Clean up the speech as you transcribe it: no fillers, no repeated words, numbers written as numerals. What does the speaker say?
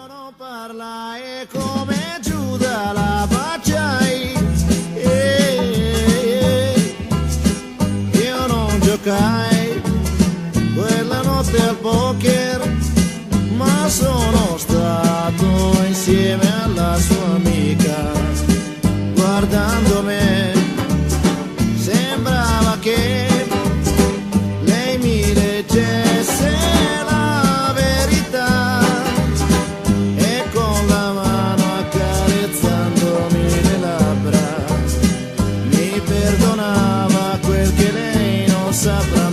non parlai come Giuda la baciai. Io non giocai quella notte al poker, ma sono stato insieme alla sua amica. Guardando me sembrava che lei mi leggesse la verità, e con la mano accarezzandomi le labbra mi perdonava quel che lei non saprà.